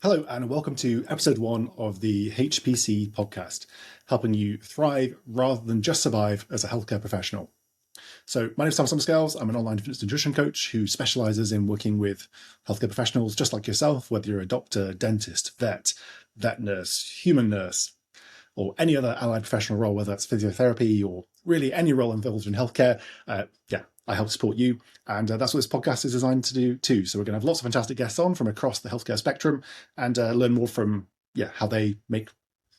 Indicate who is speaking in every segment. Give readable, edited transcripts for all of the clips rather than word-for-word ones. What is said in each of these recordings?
Speaker 1: Hello, and welcome to episode 1 of the HPC podcast, helping you thrive rather than just survive as a healthcare professional. So, my name is Thomas Summerscales. I'm an online fitness nutrition coach who specializes in working with healthcare professionals just like yourself, whether you're a doctor, dentist, vet nurse, human nurse, or any other allied professional role, whether that's physiotherapy or really any role involved in healthcare. I help support you. And that's what this podcast is designed to do too. So we're going to have lots of fantastic guests on from across the healthcare spectrum and learn more from how they make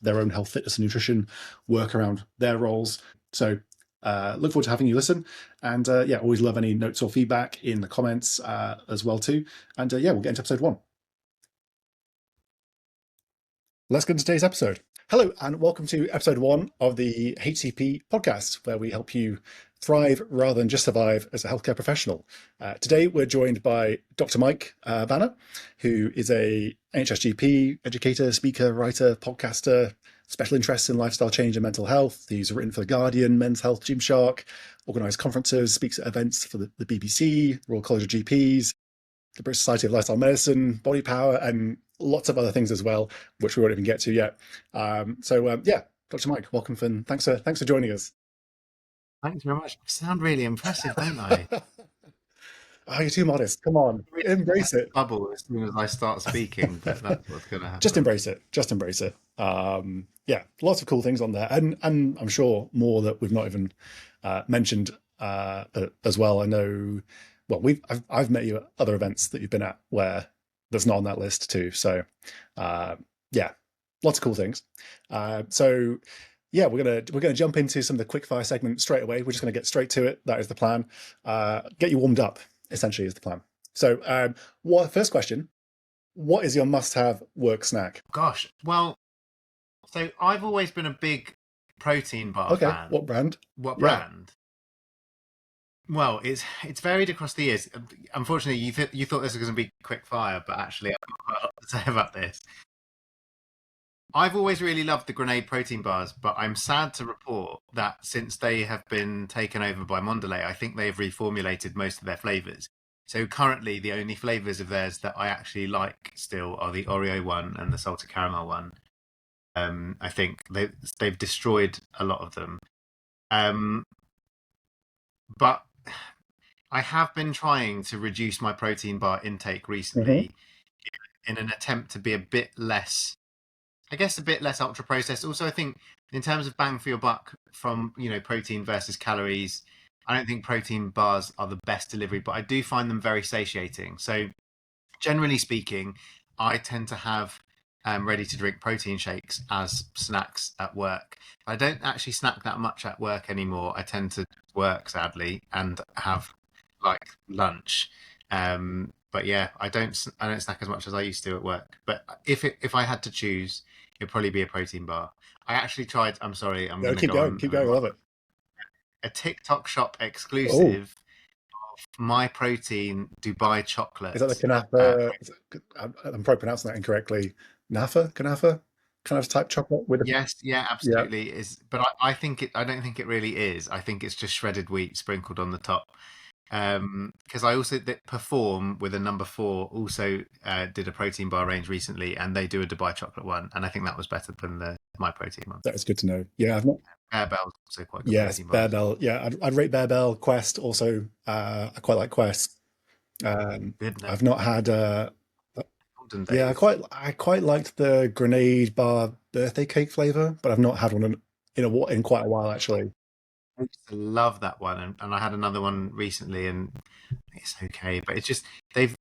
Speaker 1: their own health, fitness and nutrition work around their roles. So look forward to having you listen. And always love any notes or feedback in the comments as well too. And we'll get into episode 1. Let's get into today's episode. Hello, and welcome to episode 1 of the HCP podcast, where we help you thrive rather than just survive as a healthcare professional. Today, we're joined by Dr. Mike Banna, who is a NHSGP educator, speaker, writer, podcaster, special interests in lifestyle change and mental health. He's written for The Guardian, Men's Health, Gymshark, organised conferences, speaks at events for the BBC, Royal College of GPs, the British Society of Lifestyle Medicine, Body Power, and lots of other things as well, which we won't even get to yet. Dr. Mike, welcome, and thanks for joining us.
Speaker 2: Thanks very much. I sound really impressive, don't I?
Speaker 1: Oh, you're too modest. Come on, embrace it.
Speaker 2: Bubble as soon as I start speaking, but that's what's going to happen.
Speaker 1: Just embrace it. Lots of cool things on there, and I'm sure more that we've not even mentioned as well. I know. Well, I've met you at other events that you've been at where that's not on that list too. So, lots of cool things. We're gonna jump into some of the quickfire segment straight away. We're just gonna get straight to it. That is the plan. Get you warmed up, essentially, is the plan. So, first question: what is your must-have work snack?
Speaker 2: Gosh, well, so I've always been a big protein bar fan.
Speaker 1: What brand?
Speaker 2: What brand? Well, it's varied across the years. Unfortunately, you thought this was going to be quick fire, but actually, I've got quite a lot to say about this. I've always really loved the Grenade protein bars, but I'm sad to report that since they have been taken over by Mondelez, I think they've reformulated most of their flavors. So currently, the only flavors of theirs that I actually like still are the Oreo one and the salted caramel one. I think they've destroyed a lot of them. But I have been trying to reduce my protein bar intake recently in an attempt to be a bit less ultra processed. Also, I think in terms of bang for your buck from, protein versus calories, I don't think protein bars are the best delivery, but I do find them very satiating. So generally speaking, I tend to have ready to drink protein shakes as snacks at work. I don't actually snack that much at work anymore. I tend to work, sadly, and have like lunch. But yeah, I don't snack as much as I used to at work. But if I had to choose, it'd probably be a protein bar. I actually tried. I'm sorry. I'm going to
Speaker 1: keep going. I love it.
Speaker 2: A TikTok shop exclusive of My Protein Dubai chocolate.
Speaker 1: Is that the Kanafa? I'm probably pronouncing that incorrectly. Kanafa kind of type chocolate with
Speaker 2: Yes, yeah, absolutely is. But I don't think it really is. I think it's just shredded wheat sprinkled on the top. Because I also Perform with a number 4 also did a protein bar range recently, and they do a Dubai chocolate one, and I think that was better than the My Protein one.
Speaker 1: That is good to know. Yeah, I've not.
Speaker 2: Bearbell's also quite good.
Speaker 1: Yes, Bearbell. Yeah, I'd rate Bearbell. Quest also. I quite like Quest. I've not had. I quite liked the Grenade bar birthday cake flavor, but I've not had one in quite a while actually.
Speaker 2: I used to love that one, and I had another one recently, and it's okay, but it's just they've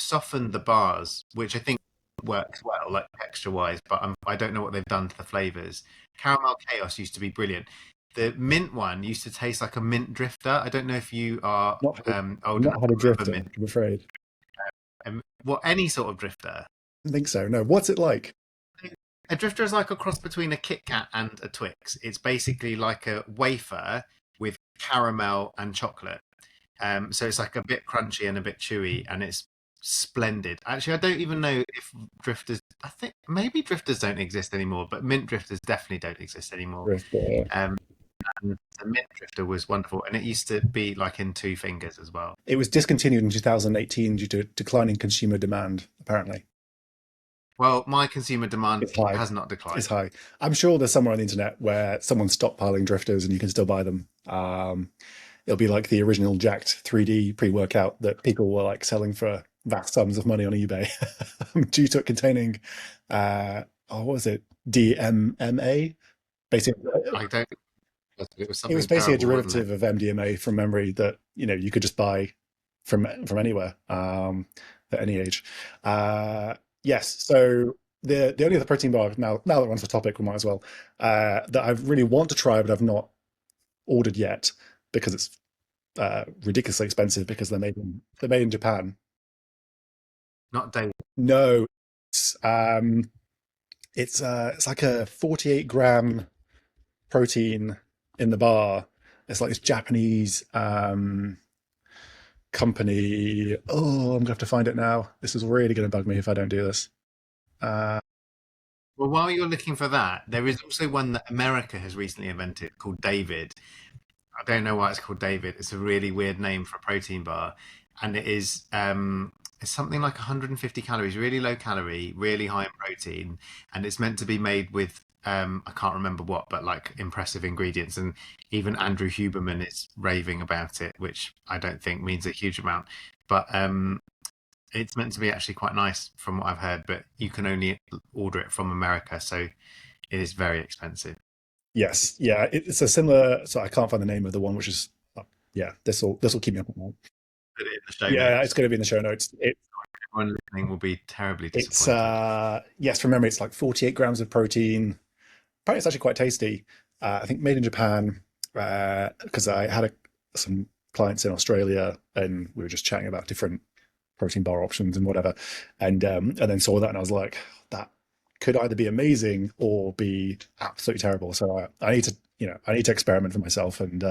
Speaker 2: softened the bars, which I think works well, like texture wise, but I don't know what they've done to the flavors. Caramel Chaos used to be brilliant. The mint one used to taste like a mint drifter. I don't know if you are old enough.
Speaker 1: Not had a drifter, I'm afraid.
Speaker 2: Any sort of drifter?
Speaker 1: I think so. No, what's it like?
Speaker 2: A drifter is like a cross between a Kit Kat and a Twix. It's basically like a wafer with caramel and chocolate. So it's like a bit crunchy and a bit chewy, and it's splendid. Actually, I don't even know if drifters. I think maybe drifters don't exist anymore, but mint drifters definitely don't exist anymore. And the mint drifter was wonderful, and it used to be like in 2 fingers as well.
Speaker 1: It was discontinued in 2018 due to declining consumer demand, apparently.
Speaker 2: Well, my consumer demand
Speaker 1: It's high.
Speaker 2: has not
Speaker 1: It's
Speaker 2: declined.
Speaker 1: high. I'm sure there's somewhere on the internet where someone's stockpiling drifters and you can still buy them. It'll be like the original Jacked 3D pre-workout that people were like selling for vast sums of money on eBay due to it containing, what was it? DMMA. Basically,
Speaker 2: I don't. It was
Speaker 1: it was
Speaker 2: something
Speaker 1: basically a
Speaker 2: terrible, wasn't it?
Speaker 1: derivative of MDMA from memory that you could just buy from anywhere at any age. Yes, so the only other protein bar now that we're on the topic, we might as well that I really want to try, but I've not ordered yet because it's ridiculously expensive because they're made in Japan.
Speaker 2: Not day.
Speaker 1: No, it's like a 48 gram protein in the bar. It's like this Japanese company. Oh, I'm gonna have to find it now. This is really gonna bug me if I don't do this. Uh,
Speaker 2: Well, while you're looking for that, there is also one that America has recently invented called David. I don't know why it's called David. It's a really weird name for a protein bar, and it's something like 150 calories, really low calorie, really high in protein, and it's meant to be made with I can't remember what, but like impressive ingredients. And even Andrew Huberman is raving about it, which I don't think means a huge amount. But it's meant to be actually quite nice from what I've heard, but you can only order it from America, so it is very expensive.
Speaker 1: yes, yeah, it's a similar. So I can't find the name of the one, which is yeah. This will keep me up at night.
Speaker 2: Put it in the show
Speaker 1: Yeah, it's
Speaker 2: notes.
Speaker 1: going to be in the show notes.
Speaker 2: Everyone listening will be terribly
Speaker 1: It's
Speaker 2: disappointed.
Speaker 1: yes, from memory, it's like 48 grams of protein. Apparently, it's actually quite tasty. I think made in Japan because I had some clients in Australia and we were just chatting about different protein bar options and whatever, and then saw that and I was like, that could either be amazing or be absolutely terrible. So I need to I need to experiment for myself and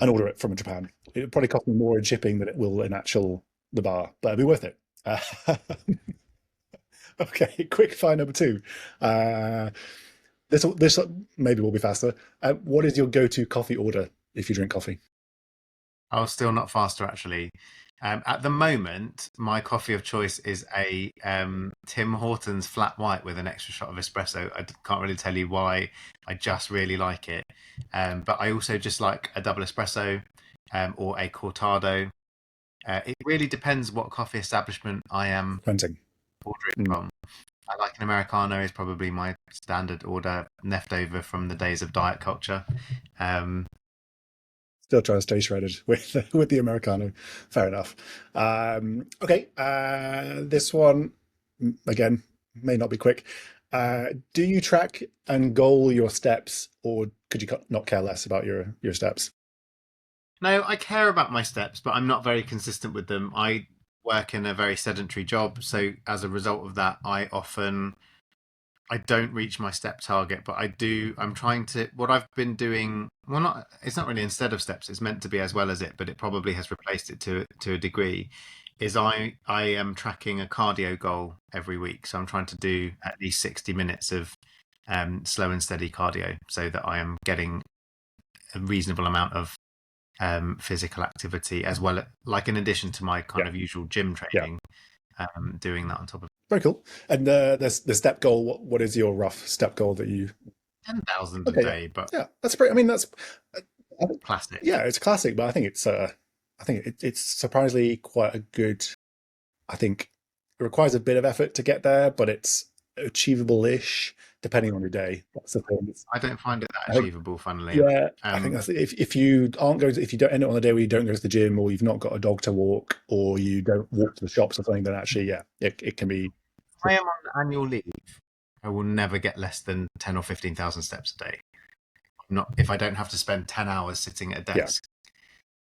Speaker 1: order it from Japan. It would probably cost me more in shipping than it will in actual the bar, but it'd be worth it. Okay, quick fire number two. Uh, this maybe will be faster. What is your go-to coffee order if you drink coffee?
Speaker 2: I was still not faster actually. At the moment, my coffee of choice is a Tim Hortons flat white with an extra shot of espresso. Can't really tell you why. I just really like it. But I also just like a double espresso or a cortado. It really depends what coffee establishment I am
Speaker 1: Renting.
Speaker 2: ordering
Speaker 1: Mm.
Speaker 2: from. I like an Americano is probably my standard order, left over from the days of diet culture. Um,
Speaker 1: Still trying to stay shredded with the Americano. Fair enough. Okay, this one again may not be quick. Do you track and goal your steps, or could you not care less about your steps?
Speaker 2: No, I care about my steps, but I'm not very consistent with them. I work in a very sedentary job, so as a result of that, I don't reach my step target, but I do. I'm trying to. What I've been doing, well, not. It's not really instead of steps. It's meant to be as well as it, but it probably has replaced it to a degree. Is I am tracking a cardio goal every week, so I'm trying to do at least 60 minutes of slow and steady cardio, so that I am getting a reasonable amount of physical activity as well, like in addition to my kind
Speaker 1: Yeah,
Speaker 2: of usual gym
Speaker 1: yeah,
Speaker 2: training, doing that on top of
Speaker 1: very cool. And the step goal. What is your rough step goal that you?
Speaker 2: 10,000 a
Speaker 1: Okay, yeah,
Speaker 2: day, but
Speaker 1: yeah, that's pretty. I mean, that's I think,
Speaker 2: classic.
Speaker 1: yeah, it's classic, but I think it's surprisingly quite a good. I think it requires a bit of effort to get there, but it's achievable-ish depending on your day. That's the thing.
Speaker 2: I don't find it that
Speaker 1: I think,
Speaker 2: achievable, funnily enough.
Speaker 1: yeah, I think that's if you aren't going if you don't end it on the day where you don't go to the gym or you've not got a dog to walk or you don't walk to the shops or something, then actually, yeah, it can be.
Speaker 2: If I am on annual leave, I will never get less than 10 or 15,000 steps a day. Not if I don't have to spend 10 hours sitting at a
Speaker 1: Yeah,
Speaker 2: desk.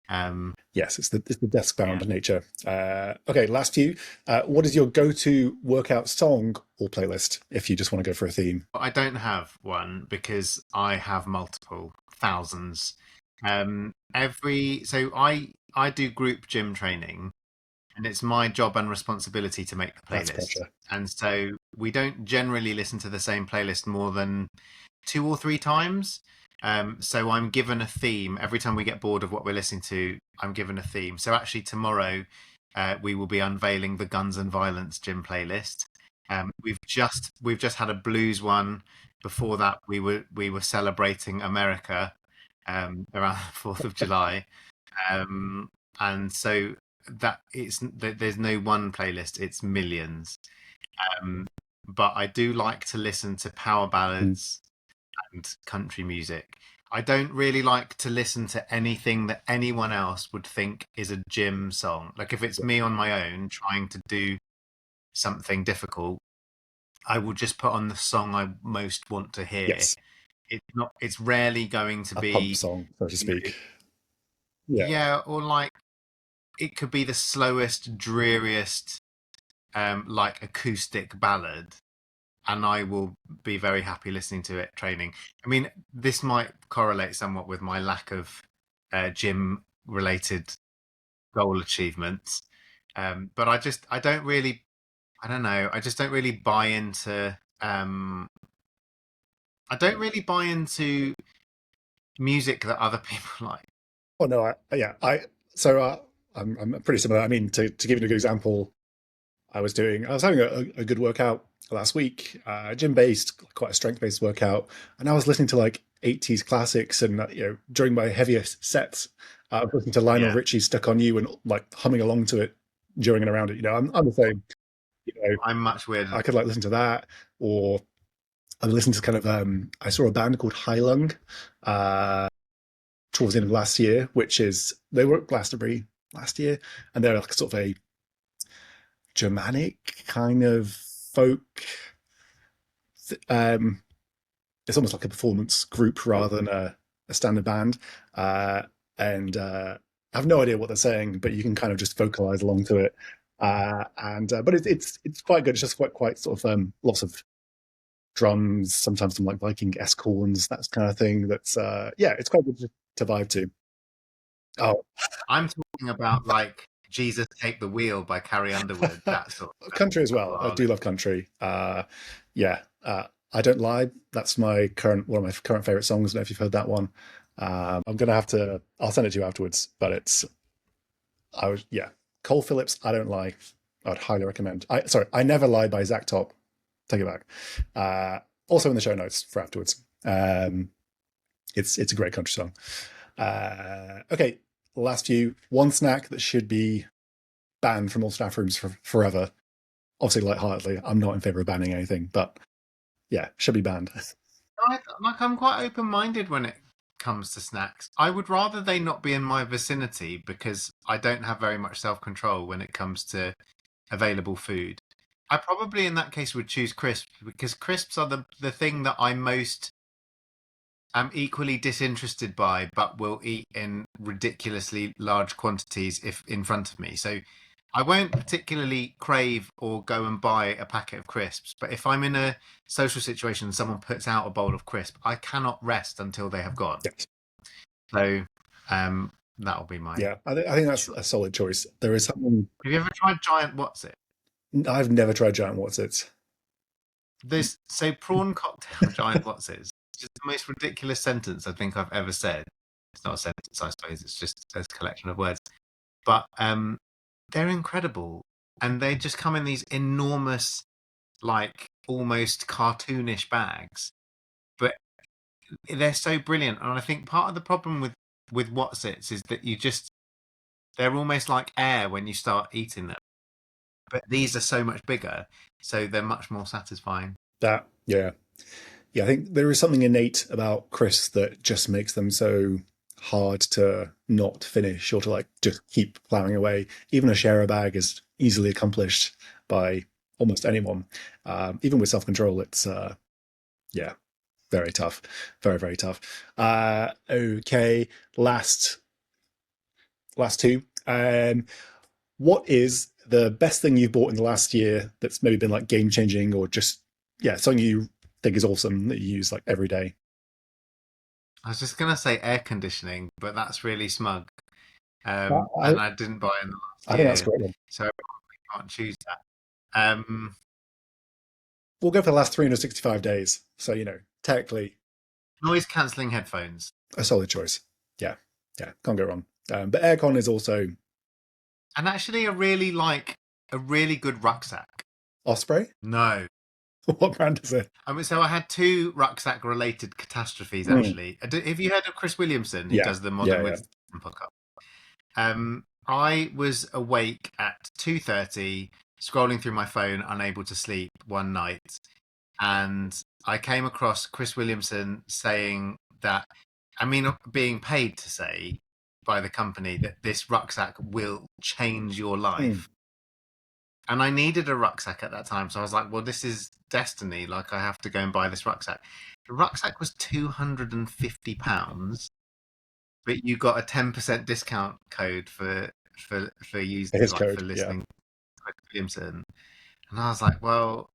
Speaker 2: Um,
Speaker 1: yes, it's the
Speaker 2: yeah,
Speaker 1: desk-bound nature. Okay, last few. What is your go-to workout song or playlist if you just want to go for a theme?
Speaker 2: but I don't have one because I have multiple thousands. I do group gym training, and it's my job and responsibility to make the
Speaker 1: That's
Speaker 2: playlist.
Speaker 1: pressure.
Speaker 2: And so we don't generally listen to the same playlist more than two or three times. So I'm given a theme every time we get bored of what we're listening to. I'm given a theme. So actually tomorrow we will be unveiling the Guns and Violence gym playlist. We've just had a blues one. Before that, we were celebrating America around the 4th of July, um, and so there's no one playlist; it's millions. Um, but I do like to listen to power
Speaker 1: Mm.
Speaker 2: ballads and country music. I don't really like to listen to anything that anyone else would think is a gym song. Like if it's me on my own trying to do something difficult, I will just put on the song I most want to hear.
Speaker 1: Yes,
Speaker 2: It's rarely going to
Speaker 1: a pump
Speaker 2: be,
Speaker 1: song, so to
Speaker 2: you know,
Speaker 1: speak. Yeah.
Speaker 2: yeah, or like it could be the slowest, dreariest, like acoustic ballad, and I will be very happy listening to it training. I mean, this might correlate somewhat with my lack of gym related goal achievements. But I don't really, I don't know, I just don't really buy into, I don't really buy into music that other people like.
Speaker 1: Oh no, yeah, so I'm pretty similar. I mean, to give you a good example, I was having a good workout last week, gym based, quite a strength based workout, and I was listening to like 80s classics, and during my heaviest sets, I was listening to Lionel
Speaker 2: Yeah,
Speaker 1: Richie's "Stuck on You" and like humming along to it during and around it. I'm the same. You know,
Speaker 2: I'm much weirder.
Speaker 1: I could like listen to that, or I would listen to kind of I saw a band called High Lung towards the end of last year, which is they were at Glastonbury last year, and they're like sort of a Germanic kind of folk. Um, it's almost like a performance group rather than a standard band, uh, and I have no idea what they're saying, but you can kind of just vocalize along to it. And but it's quite good. It's just quite sort of lots of drums, sometimes some like Viking esque horns, that kind of thing. That's yeah, it's quite good to vibe to. Oh,
Speaker 2: I'm talking about like Jesus Take the Wheel by Carrie Underwood, that sort of
Speaker 1: country as
Speaker 2: stuff.
Speaker 1: well. I do love country. Yeah, I don't lie. That's my current one of my current favorite songs. I don't know if you've heard that one. I'm gonna have to. I'll send it to you afterwards. But it's I was yeah. Cole Phillips. I don't lie. I'd highly recommend. I never lie by Zach Top. Take it back. Also in the show notes for afterwards. It's a great country song. Okay, last few. One snack that should be banned from all staff rooms forever. Obviously, lightheartedly, I'm not in favor of banning anything, but yeah, should be banned.
Speaker 2: I'm quite open minded when it comes to snacks. I would rather they not be in my vicinity because I don't have very much self control when it comes to available food. I probably in that case would choose crisps because crisps are the thing that I most am equally disinterested by, but will eat in ridiculously large quantities if in front of me. So I won't particularly crave or go and buy a packet of crisps, but if I'm in a social situation and someone puts out a bowl of crisp, I cannot rest until they have gone.
Speaker 1: Yes.
Speaker 2: So that'll be my
Speaker 1: Yeah, I think that's
Speaker 2: choice.
Speaker 1: a solid choice. There is something
Speaker 2: Have you ever tried giant what's it?
Speaker 1: I've never tried giant what's it.
Speaker 2: This so prawn cocktail giant what's it? It's just the most ridiculous sentence I think I've ever said. It's not a sentence, I suppose. It's just a collection of words. But they're incredible, and they just come in these enormous, like almost cartoonish bags. But they're so brilliant, and I think part of the problem with Wotsits is that they're almost like air when you start eating them. But these are so much bigger, so they're much more satisfying.
Speaker 1: That yeah, yeah. I think there is something innate about crisps that just makes them so hard to not finish or to like just keep plowing away. Even a share a bag is easily accomplished by almost anyone. Even with self control, it's yeah, very tough, very tough. Okay, last two. What is the best thing you've bought in the last year that's maybe been like game changing or just yeah something you think is awesome that you use like every day?
Speaker 2: I was just gonna say air conditioning, but that's really smug.
Speaker 1: I,
Speaker 2: And I didn't buy it in the last
Speaker 1: I think that's
Speaker 2: year,
Speaker 1: great.
Speaker 2: so I probably can't choose that.
Speaker 1: We'll go for the last 365 days. So, technically
Speaker 2: Noise cancelling headphones,
Speaker 1: a solid choice. Yeah. Yeah. Can't go wrong. But aircon is also,
Speaker 2: and actually a really good rucksack.
Speaker 1: Osprey?
Speaker 2: No.
Speaker 1: What brand is it?
Speaker 2: So I had two rucksack-related catastrophes,
Speaker 1: Mm.
Speaker 2: actually. Have you heard of Chris Williamson, who
Speaker 1: Yeah,
Speaker 2: does the Modern
Speaker 1: yeah.
Speaker 2: Wisdom podcast? I was awake at 2:30, scrolling through my phone, unable to sleep one night, and I came across Chris Williamson saying that, being paid to say by the company that this rucksack will change your
Speaker 1: Mm.
Speaker 2: life. And I needed a rucksack at that time. So I was like, well, this is destiny. Like, I have to go and buy this rucksack. The rucksack was £250, but you got a 10% discount code for using,
Speaker 1: His
Speaker 2: like, for
Speaker 1: code, yeah.
Speaker 2: listening to Chris Williamson. And I was like, well,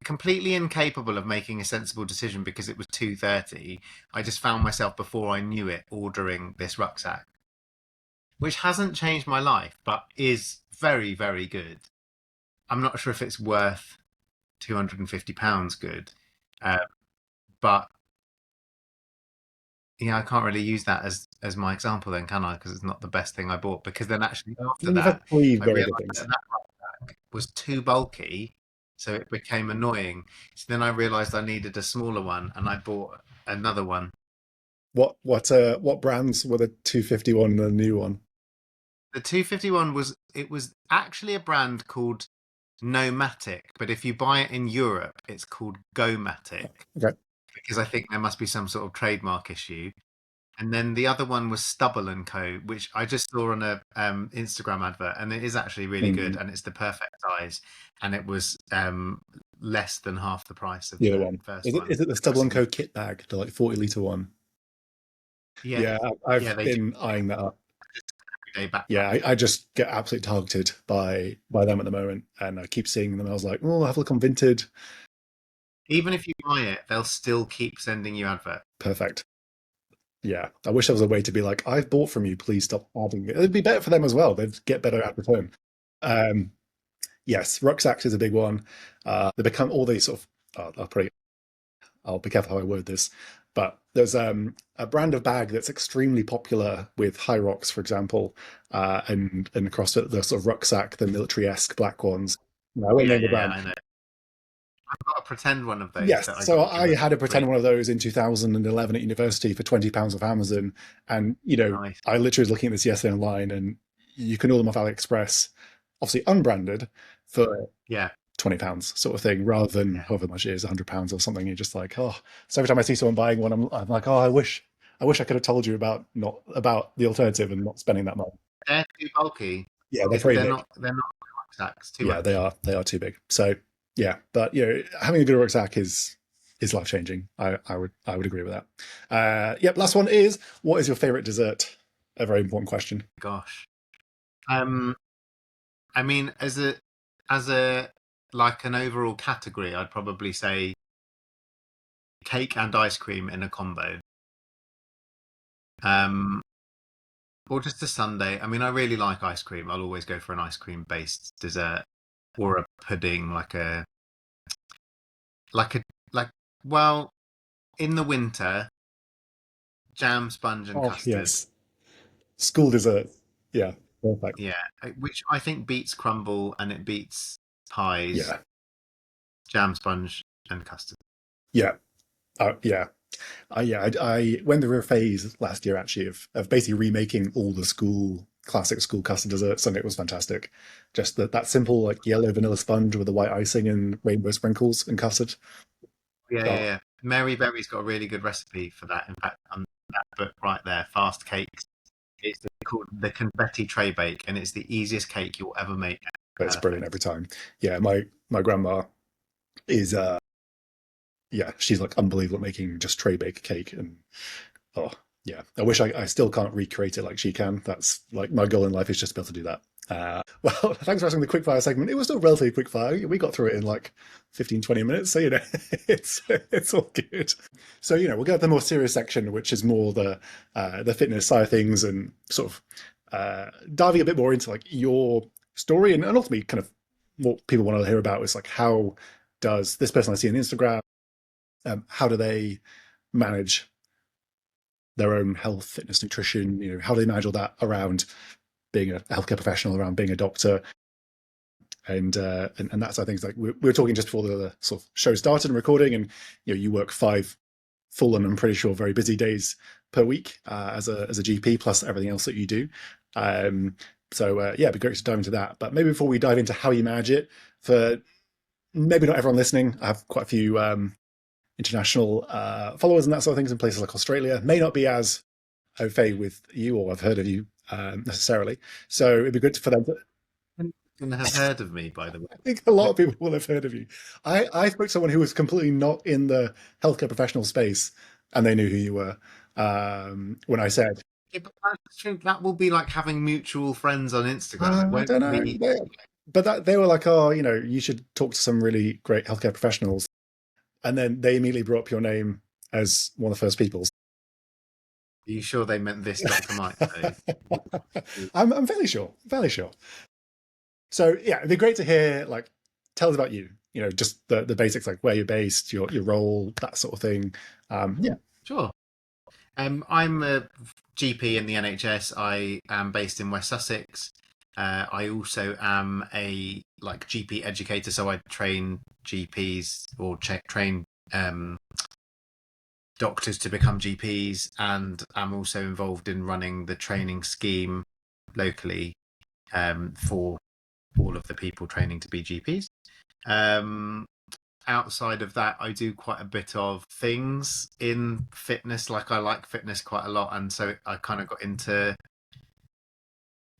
Speaker 2: completely incapable of making a sensible decision because it was 2:30. I just found myself, before I knew it, ordering this rucksack, which hasn't changed my life, but is very, very good. I'm not sure if it's worth £250 good, uh, but yeah, I can't really use that as my example then, can I? Because it's not the best thing I bought. Because then actually after
Speaker 1: You've had
Speaker 2: that,
Speaker 1: three
Speaker 2: I
Speaker 1: very
Speaker 2: realised
Speaker 1: good things.
Speaker 2: that rucksack was too bulky, so it became annoying. So then I realised I needed a smaller one, and I bought another one.
Speaker 1: What brands were the 251 and the new one?
Speaker 2: The 251 was actually a brand called Nomatic, but if you buy it in Europe, it's called Gomatic,
Speaker 1: Okay.
Speaker 2: because I think there must be some sort of trademark issue. And then the other one was Stubble and Co, which I just saw on a Instagram advert, and it is actually really good,
Speaker 1: Mm.
Speaker 2: and it's the perfect size, and it was less than half the price of
Speaker 1: The other
Speaker 2: the
Speaker 1: one.
Speaker 2: first
Speaker 1: Is it
Speaker 2: one.
Speaker 1: is it the
Speaker 2: So
Speaker 1: Stubble and Co kit bag, the like 40-litre one?
Speaker 2: yeah,
Speaker 1: Yeah,
Speaker 2: yeah,
Speaker 1: I've
Speaker 2: they do
Speaker 1: been eyeing that up.
Speaker 2: everyday backpack.
Speaker 1: Yeah, I just get absolutely targeted by them at the moment, and I keep seeing them. And I was like, oh, have a look on Vinted.
Speaker 2: Even if you buy it, they'll still keep sending you adverts.
Speaker 1: Perfect. Yeah, I wish there was a way to be like, I've bought from you, please stop adding it. It'd be better for them as well. They'd get better at return. Um, yes, rucksacks is a big one. They become all these sort of. I'll be careful how I word this, but there's a brand of bag that's extremely popular with high rocks, for example, and across the sort of rucksack, the military-esque black ones. I
Speaker 2: Oh
Speaker 1: won't
Speaker 2: yeah,
Speaker 1: name the
Speaker 2: yeah, yeah.
Speaker 1: brand.
Speaker 2: I know. I've got a pretend one of those
Speaker 1: Yes,
Speaker 2: that I
Speaker 1: so
Speaker 2: got
Speaker 1: I
Speaker 2: given
Speaker 1: had a
Speaker 2: free.
Speaker 1: pretend one of those in 2011 at university for £20 off Amazon, and
Speaker 2: Nice.
Speaker 1: I literally was looking at this yesterday online, and you can order them off AliExpress, obviously unbranded, for
Speaker 2: Yeah,
Speaker 1: £20 sort of thing, rather than
Speaker 2: yeah.
Speaker 1: however much it is, £100 or something. You're just like, oh. So every time I see someone buying one, I'm like, oh, I wish I could have told you about the alternative and not spending that money.
Speaker 2: They're too bulky.
Speaker 1: Yeah, they're pretty big.
Speaker 2: They're not rucksacks. Too
Speaker 1: Yeah,
Speaker 2: much.
Speaker 1: they are too big. So yeah, but having a good rucksack is life changing. I would agree with that. Yep. Last one is, what is your favorite dessert? A very important question.
Speaker 2: Gosh. Um, as a like an overall category, I'd probably say cake and ice cream in a combo. Um, or just a sundae. I really like ice cream. I'll always go for an ice cream based dessert or a pudding, like a like well, in the winter, jam, sponge, and
Speaker 1: Oh
Speaker 2: custard.
Speaker 1: yes, school dessert. Yeah, perfect.
Speaker 2: Yeah, which I think beats crumble and it beats pies,
Speaker 1: Yeah,
Speaker 2: jam, sponge, and custard.
Speaker 1: yeah, yeah. I went through a phase last year actually of basically remaking all the classic school custard desserts, and it was fantastic. Just that simple like yellow vanilla sponge with the white icing and rainbow sprinkles and custard.
Speaker 2: Yeah, yeah,
Speaker 1: Oh,
Speaker 2: yeah. Mary Berry's got a really good recipe for that. In fact, on that book right there, Fast Cakes, it's called the confetti tray bake, and it's the easiest cake you'll ever make.
Speaker 1: it's brilliant
Speaker 2: Perfect.
Speaker 1: every time. Yeah, my grandma is yeah, she's like unbelievable at making just tray bake cake, and oh yeah, I wish I still can't recreate it like she can. That's like my goal in life, is just to be able to do that. Well, thanks for asking the quickfire segment. It was still relatively quickfire. We got through it in like 15-20 minutes, so it's all good. So we'll go to the more serious section, which is more the fitness side of things, and sort of diving a bit more into like your story, and ultimately kind of what people want to hear about is like, how does this person I see on Instagram, how do they manage their own health, fitness, nutrition? How do they manage all that around being a healthcare professional, around being a doctor? And that's, I think, like we were talking just before the sort of show started and recording, and you work 5 full and I'm pretty sure very busy days per week as a GP, plus everything else that you do. So it'd be great to dive into that. But maybe before we dive into how you manage it, for maybe not everyone listening, I have quite a few international followers and that sort of things in places like Australia. May not be as au fait with you, or I've heard of you necessarily. So it'd be good for them to.
Speaker 2: And have heard of me, by the way.
Speaker 1: I think a lot of people will have heard of you. I spoke to someone who was completely not in the healthcare professional space, and they knew who you were when I said.
Speaker 2: Yeah, but that will be like having mutual friends on Instagram. It
Speaker 1: I
Speaker 2: won't
Speaker 1: don't know.
Speaker 2: be.
Speaker 1: But they were like, oh, you should talk to some really great healthcare professionals. And then they immediately brought up your name as one of the first people.
Speaker 2: Are you sure they meant this Dr. Mike?
Speaker 1: I'm fairly sure. Fairly sure. So yeah, it'd be great to hear, like, tell us about you. Just the basics, like where you're based, your role, that sort of thing. Yeah.
Speaker 2: Sure. I'm a GP in the NHS. I am based in West Sussex. I also am a GP educator, so I train GPs or train doctors to become GPs, and I'm also involved in running the training scheme locally for all of the people training to be GPs. Outside of that, I do quite a bit of things in fitness. Like, I like fitness quite a lot, and so I kind of got into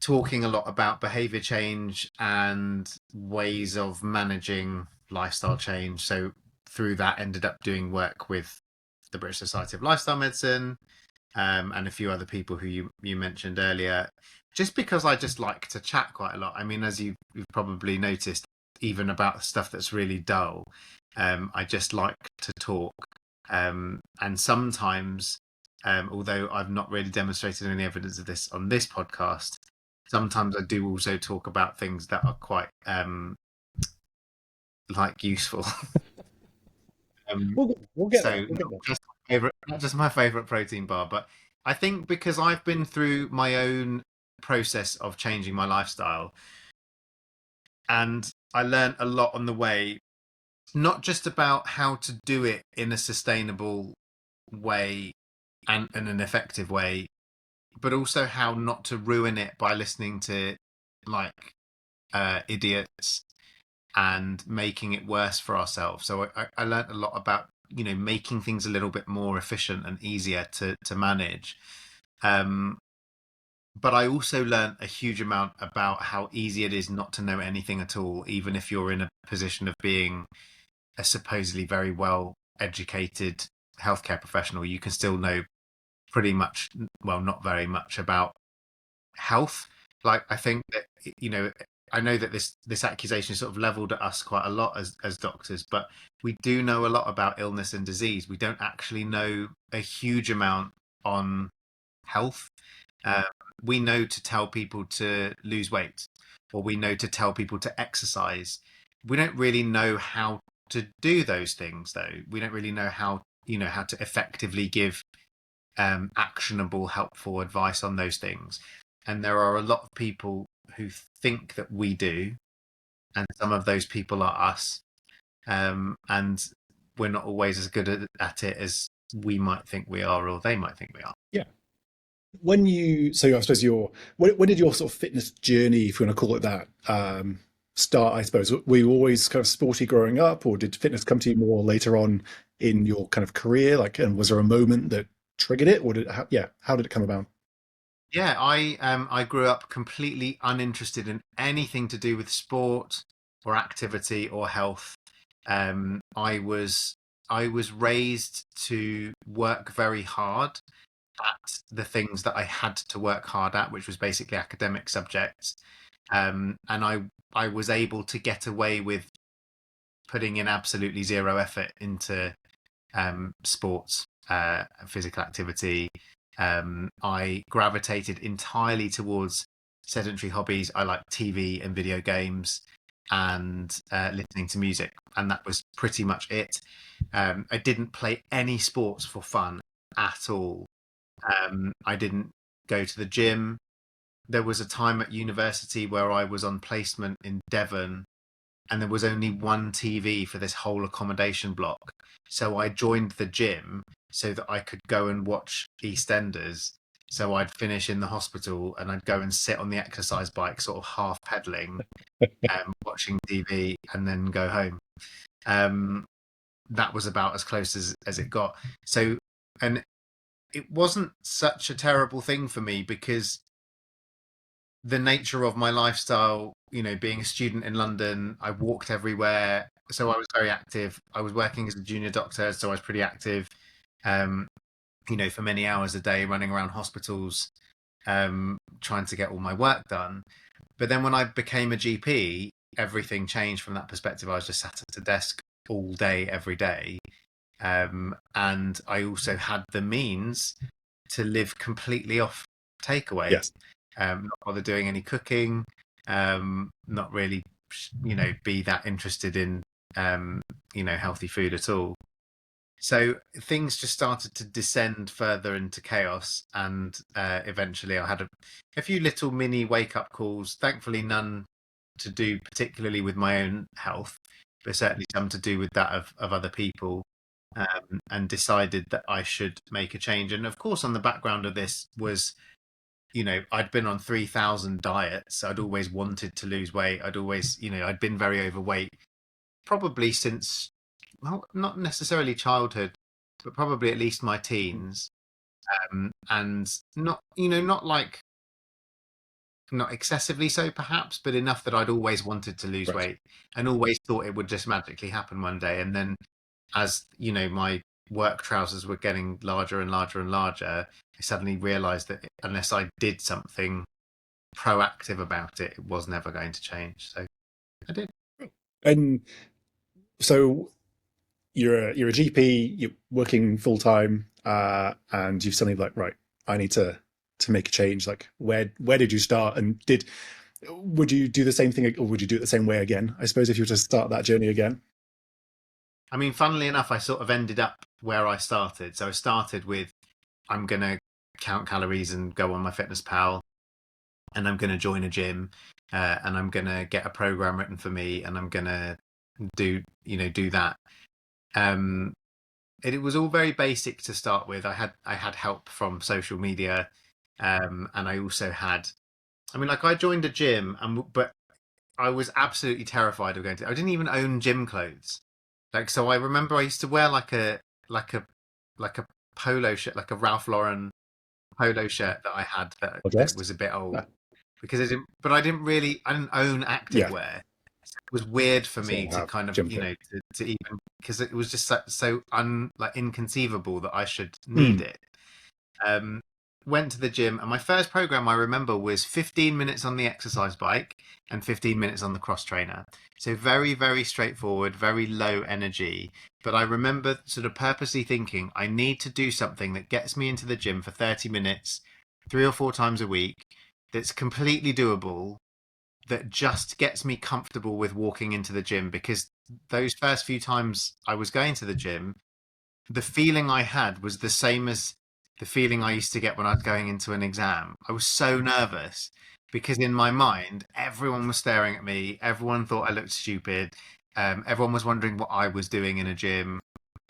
Speaker 2: talking a lot about behavior change and ways of managing lifestyle change. So through that, ended up doing work with the British Society of Lifestyle Medicine, and a few other people who you mentioned earlier, just because I just like to chat quite a lot. I mean, as you've probably noticed, even about stuff that's really dull, I just like to talk. And sometimes, although I've not really demonstrated any evidence of this on this podcast, sometimes I do also talk about things that are quite useful.
Speaker 1: We'll get there.
Speaker 2: So not just my favorite protein bar, but I think because I've been through my own process of changing my lifestyle, and I learned a lot on the way, not just about how to do it in a sustainable way and in an effective way, but also how not to ruin it by listening to idiots and making it worse for ourselves. So I learned a lot about making things a little bit more efficient and easier to manage. But I also learned a huge amount about how easy it is not to know anything at all, even if you're in a position of being a supposedly very well educated healthcare professional. You can still know pretty much, well, not very much about health. I think that I know that this accusation is sort of leveled at us quite a lot as doctors, but we do know a lot about illness and disease. We don't actually know a huge amount on health. We know to tell people to lose weight, or we know to tell people to exercise. We don't really know how to do those things, though. We don't really know how to effectively give actionable, helpful advice on those things. And there are a lot of people who think that we do, and some of those people are us. And we're not always as good at it as we might think we are, or they might think we are.
Speaker 1: Yeah. So I suppose when did your sort of fitness journey, if you want to call it that, start? I suppose, were you always kind of sporty growing up, or did fitness come to you more later on in your kind of career? And was there a moment that triggered it, or how did it come about?
Speaker 2: Yeah, I grew up completely uninterested in anything to do with sport or activity or health. I was raised to work very hard at the things that I had to work hard at, which was basically academic subjects. And I was able to get away with putting in absolutely zero effort into sports, physical activity. I gravitated entirely towards sedentary hobbies. I like TV and video games and listening to music, and that was pretty much it. I didn't play any sports for fun at all. I didn't go to the gym. There was a time at university where I was on placement in Devon, and there was only one TV for this whole accommodation block. So I joined the gym so that I could go and watch EastEnders. So I'd finish in the hospital and I'd go and sit on the exercise bike, sort of half pedaling, watching TV, and then go home. That was about as close as it got. So, and it wasn't such a terrible thing for me because the nature of my lifestyle, being a student in London, I walked everywhere. So I was very active. I was working as a junior doctor, so I was pretty active, um, for many hours a day, running around hospitals, trying to get all my work done. But then when I became a GP, everything changed from that perspective. I was just sat at a desk all day, every day. And I also had the means to live completely off takeaway,
Speaker 1: Yes.
Speaker 2: not bother doing any cooking, not really, be that interested in, healthy food at all. So things just started to descend further into chaos, and eventually I had a few little mini wake up calls. Thankfully, none to do particularly with my own health, but certainly some to do with that of other people. And decided that I should make a change. And of course, on the background of this was, I'd been on 3,000 diets. I'd always wanted to lose weight. I'd always, I'd been very overweight, probably since, well, not necessarily childhood, but probably at least my teens. And not, not excessively so perhaps, but enough that I'd always wanted to lose
Speaker 1: Right.
Speaker 2: weight and always thought it would just magically happen one day. And then as, my work trousers were getting larger and larger and larger, I suddenly realized that unless I did something proactive about it, it was never going to change. So I did.
Speaker 1: And so you're a GP, you're working full time, and you've suddenly like, right, I need to make a change. Like, where did you start, and would you do the same thing, or would you do it the same way again? I suppose if you were to start that journey again.
Speaker 2: I mean, funnily enough, I sort of ended up where I started. So I started with, I'm going to count calories and go on my Fitness Pal, and I'm going to join a gym, and I'm going to get a program written for me, and I'm going to do that. It was all very basic to start with. I had help from social media, and I also had, I mean, like I joined a gym, but I was absolutely terrified of going to. I didn't even own gym clothes. Like, so I remember I used to wear like a like a polo shirt, like a Ralph Lauren polo shirt that I had that
Speaker 1: Addressed?
Speaker 2: was a bit old
Speaker 1: Ah,
Speaker 2: because I didn't own active
Speaker 1: yeah.
Speaker 2: wear. It was weird for
Speaker 1: So
Speaker 2: me
Speaker 1: I
Speaker 2: to
Speaker 1: have
Speaker 2: kind of,
Speaker 1: gym clothes.
Speaker 2: to even, because it was just so like inconceivable that I should need
Speaker 1: Mm.
Speaker 2: it. Um, Went to the gym, and my first program I remember was 15 minutes on the exercise bike and 15 minutes on the cross trainer. So very, very straightforward, very low energy. But I remember sort of purposely thinking, I need to do something that gets me into the gym for 30 minutes, 3 or 4 times a week, that's completely doable, that just gets me comfortable with walking into the gym. Because those first few times I was going to the gym, the feeling I had was the same as the feeling I used to get when I was going into an exam. I was so nervous because in my mind, everyone was staring at me. Everyone thought I looked stupid. Everyone was wondering what I was doing in a gym.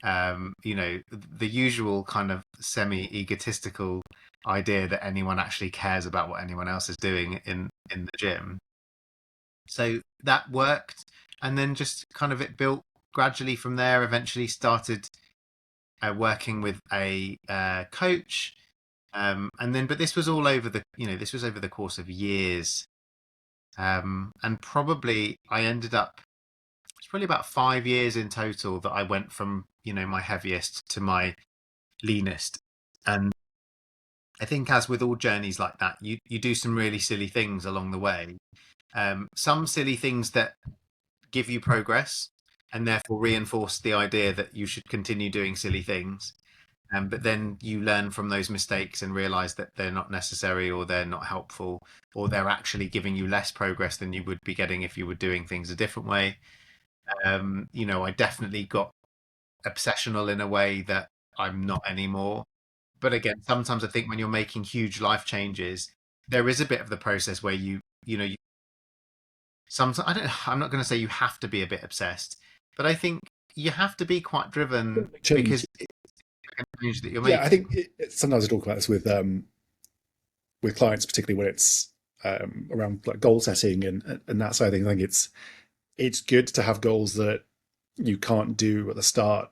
Speaker 2: The usual kind of semi egotistical idea that anyone actually cares about what anyone else is doing in the gym. So that worked. And then just kind of it built gradually from there, eventually started working with a coach, and then but this was all over this was over the course of years, and probably I ended up, it's probably about 5 years in total that I went from my heaviest to my leanest. And I think, as with all journeys like that, you do some really silly things along the way, some silly things that give you progress and therefore reinforce the idea that you should continue doing silly things. But then you learn from those mistakes and realize that they're not necessary, or they're not helpful, or they're actually giving you less progress than you would be getting if you were doing things a different way. I definitely got obsessional in a way that I'm not anymore. But again, sometimes I think when you're making huge life changes, there is a bit of the process where you sometimes I'm not going to say you have to be a bit obsessed, but I think you have to be quite driven
Speaker 1: Change.
Speaker 2: because it's a change that you're
Speaker 1: Yeah, I
Speaker 2: making.
Speaker 1: think sometimes I talk about this with clients, particularly when it's around like goal setting and that side of things. I think it's good to have goals that you can't do at the start,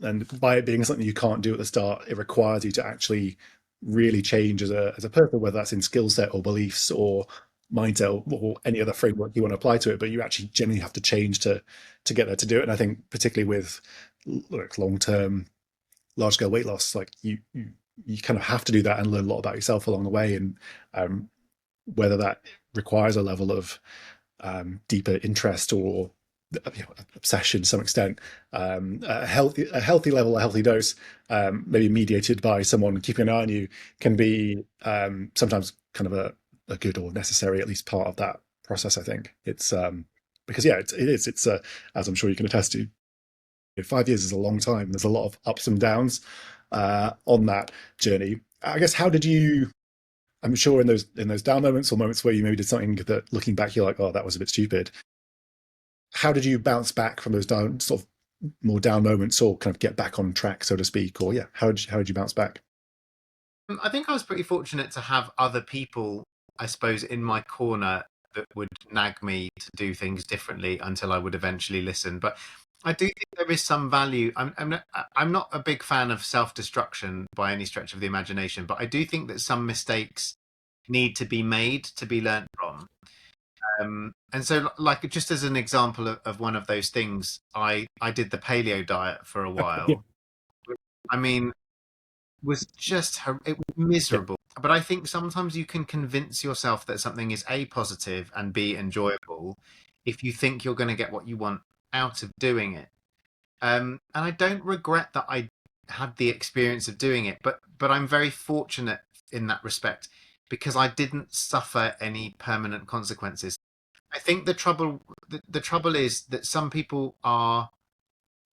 Speaker 1: and by it being something you can't do at the start, it requires you to actually really change as a person, whether that's in skill set or beliefs or mindset or any other framework you want to apply to it. But you actually generally have to change to get there to do it. And I think particularly with like long term, large scale weight loss, like you kind of have to do that and learn a lot about yourself along the way, and whether that requires a level of deeper interest or obsession to some extent, a healthy level, a healthy dose, maybe mediated by someone keeping an eye on you, can be sometimes kind of a good or necessary, at least part of that process. I think it's because yeah, it is. It's as I'm sure you can attest to. 5 years is a long time. There's a lot of ups and downs on that journey. I guess how did you? I'm sure in those down moments or moments where you maybe did something that, looking back, you're like, oh, that was a bit stupid. How did you bounce back from those down, sort of more down moments, or kind of get back on track, so to speak? Or yeah, how did you bounce back?
Speaker 2: I think I was pretty fortunate to have other people, I suppose, in my corner that would nag me to do things differently until I would eventually listen. But I do think there is some value. I'm not a big fan of self-destruction by any stretch of the imagination, but I do think that some mistakes need to be made to be learnt from. And so, like, just as an example of one of those things, I did the paleo diet for a
Speaker 1: Yeah,
Speaker 2: while. I mean, was just it was
Speaker 1: yeah,
Speaker 2: miserable. But I think sometimes you can convince yourself that something is A, positive, and B, enjoyable, if you think you're going to get what you want out of doing it. And I don't regret that I had the experience of doing it, but I'm very fortunate in that respect because I didn't suffer any permanent consequences. I think the trouble is that some people are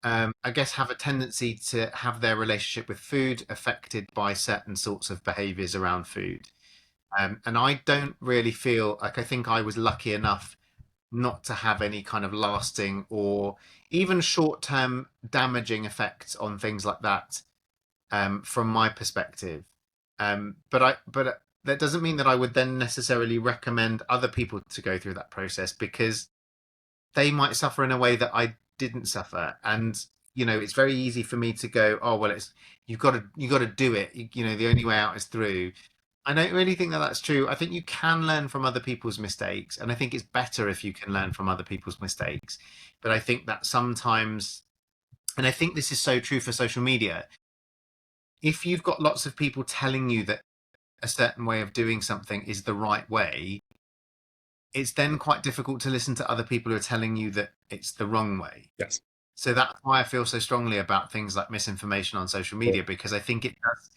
Speaker 2: I guess, have a tendency to have their relationship with food affected by certain sorts of behaviors around food. And I don't really feel like, I think I was lucky enough not to have any kind of lasting or even short term damaging effects on things like that, from my perspective. But that doesn't mean that I would then necessarily recommend other people to go through that process because they might suffer in a way that I didn't suffer. And it's very easy for me to go, oh well, it's you got to do it. The only way out is through. I don't really think that that's true. I think you can learn from other people's mistakes, and I think it's better if you can learn from other people's mistakes. But I think that sometimes, and I think this is so true for social media, if you've got lots of people telling you that a certain way of doing something is the right way, it's then quite difficult to listen to other people who are telling you that it's the wrong way.
Speaker 1: yes.
Speaker 2: So that's why I feel so strongly about things like misinformation on social media, because I think it does,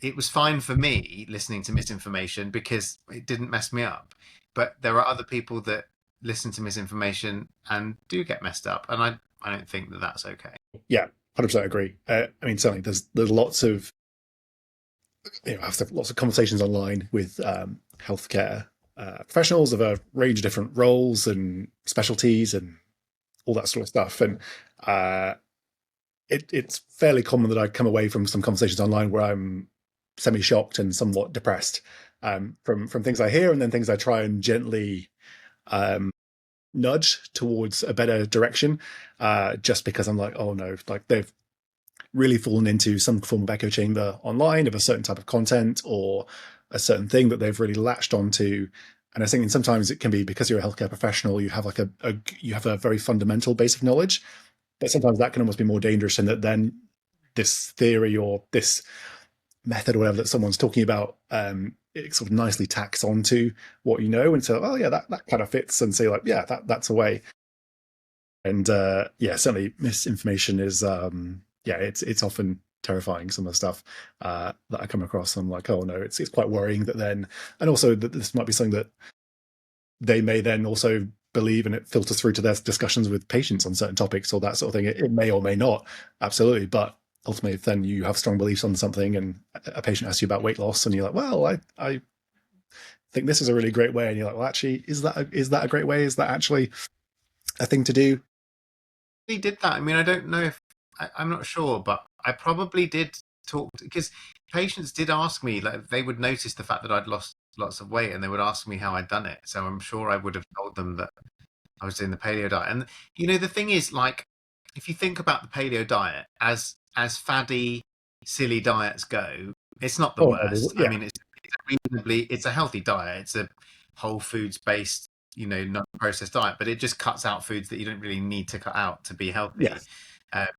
Speaker 2: it was fine for me listening to misinformation because it didn't mess me up. But there are other people that listen to misinformation and do get messed up. And I don't think that that's okay.
Speaker 1: Yeah, 100% agree. I mean, certainly there's lots of I have to have lots of conversations online with healthcare professionals of a range of different roles and specialties and all that sort of stuff. And it's fairly common that I come away from some conversations online where I'm semi-shocked and somewhat depressed from things I hear, and then things I try and gently nudge towards a better direction, just because I'm like, oh no, like they've really fallen into some form of echo chamber online of a certain type of content or a certain thing that they've really latched onto. And I think sometimes it can be because you're a healthcare professional, you have like you have a very fundamental base of knowledge, but sometimes that can almost be more dangerous in that then this theory or this method or whatever that someone's talking about, it sort of nicely tacks onto what you know, and so, oh yeah, that kind of fits, and say like, yeah, that's a way. And yeah, certainly misinformation is yeah, it's often terrifying, some of the stuff that I come across. I'm like, oh no, it's quite worrying that then, and also that this might be something that they may then also believe, and it filters through to their discussions with patients on certain topics or that sort of thing. It may or may not, absolutely, but ultimately, if then you have strong beliefs on something, and a patient asks you about weight loss, and you're like, well, I think this is a really great way, and you're like, well, actually, is that a great way? Is that actually a thing to do?
Speaker 2: He did that. I mean, I don't know if I'm not sure, but I probably did talk because patients did ask me, like they would notice the fact that I'd lost lots of weight and they would ask me how I'd done it. So I'm sure I would have told them that I was doing the paleo diet. And the thing is, like, if you think about the paleo diet as faddy, silly diets go, it's not the
Speaker 1: Oh no,
Speaker 2: worst. I
Speaker 1: yeah,
Speaker 2: mean, it's a healthy diet. It's a whole foods based, not processed diet, but it just cuts out foods that you don't really need to cut out to be healthy.
Speaker 1: yes,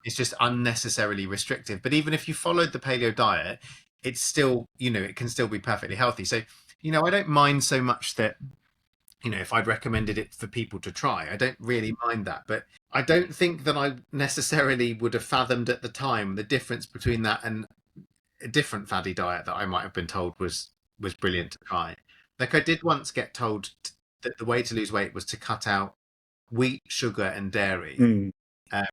Speaker 2: It's just unnecessarily restrictive. But even if you followed the paleo diet, it's still, it can still be perfectly healthy. So, I don't mind so much that, if I'd recommended it for people to try, I don't really mind that. But I don't think that I necessarily would have fathomed at the time the difference between that and a different faddy diet that I might have been told was brilliant to try. Like I did once get told that the way to lose weight was to cut out wheat, sugar, and dairy.
Speaker 1: mm,
Speaker 2: Uh,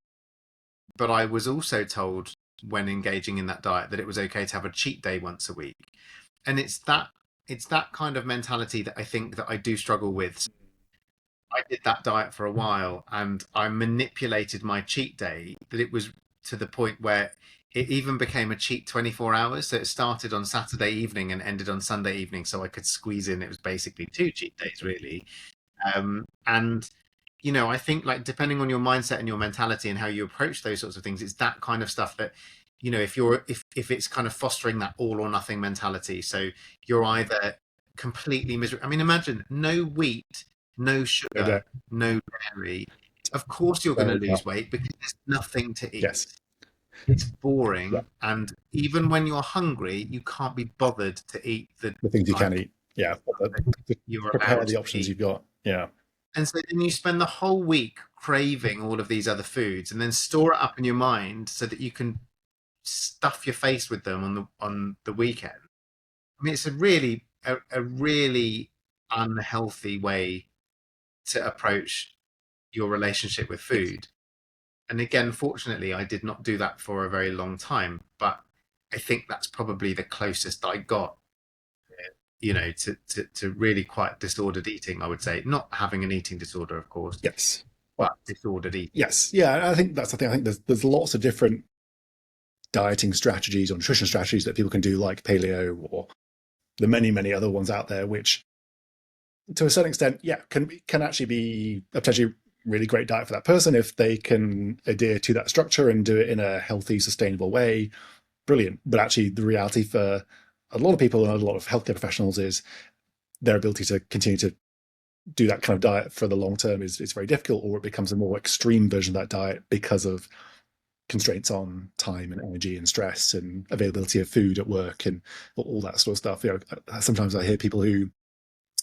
Speaker 2: but I was also told when engaging in that diet that it was okay to have a cheat day once a week. And it's that kind of mentality that I think that I do struggle with. I did that diet for a while and I manipulated my cheat day that it was to the point where it even became a cheat 24 hours. So it started on Saturday evening and ended on Sunday evening. So I could squeeze in, it was basically two cheat days, really. And I think like depending on your mindset and your mentality and how you approach those sorts of things, it's that kind of stuff that if it's kind of fostering that all or nothing mentality. So you're either completely miserable. I mean, imagine no wheat, no
Speaker 1: no doubt.
Speaker 2: sugar, no dairy. Of course you're going to
Speaker 1: Very
Speaker 2: lose
Speaker 1: tough.
Speaker 2: weight because there's nothing to eat.
Speaker 1: Yes,
Speaker 2: It's
Speaker 1: yeah,
Speaker 2: boring, and even when you're hungry, you can't be bothered to eat the
Speaker 1: the things you can
Speaker 2: like
Speaker 1: eat. Yeah, to
Speaker 2: you're
Speaker 1: prepare
Speaker 2: allowed
Speaker 1: the
Speaker 2: to
Speaker 1: options
Speaker 2: eat.
Speaker 1: you've got. Yeah,
Speaker 2: And so then you spend the whole week craving all of these other foods and then store it up in your mind so that you can stuff your face with them on the weekend. I mean, it's a really unhealthy way to approach your relationship with
Speaker 1: yes,
Speaker 2: food. And again, fortunately, I did not do that for a very long time, but I think that's probably the closest I got, to really quite disordered eating, I would say. Not having an eating disorder, of course,
Speaker 1: yes. Well,
Speaker 2: but disordered eating.
Speaker 1: yes, yeah. I think that's the thing. I think there's lots of different dieting strategies or nutrition strategies that people can do, like paleo or the many other ones out there, which to a certain extent, yeah, can actually be a potentially really great diet for that person if they can adhere to that structure and do it in a healthy, sustainable way. Brilliant. But actually, the reality for a lot of people and a lot of healthcare professionals is their ability to continue to do that kind of diet for the long term is very difficult, or it becomes a more extreme version of that diet because of constraints on time and energy and stress and availability of food at work and all that sort of stuff. Sometimes I hear people who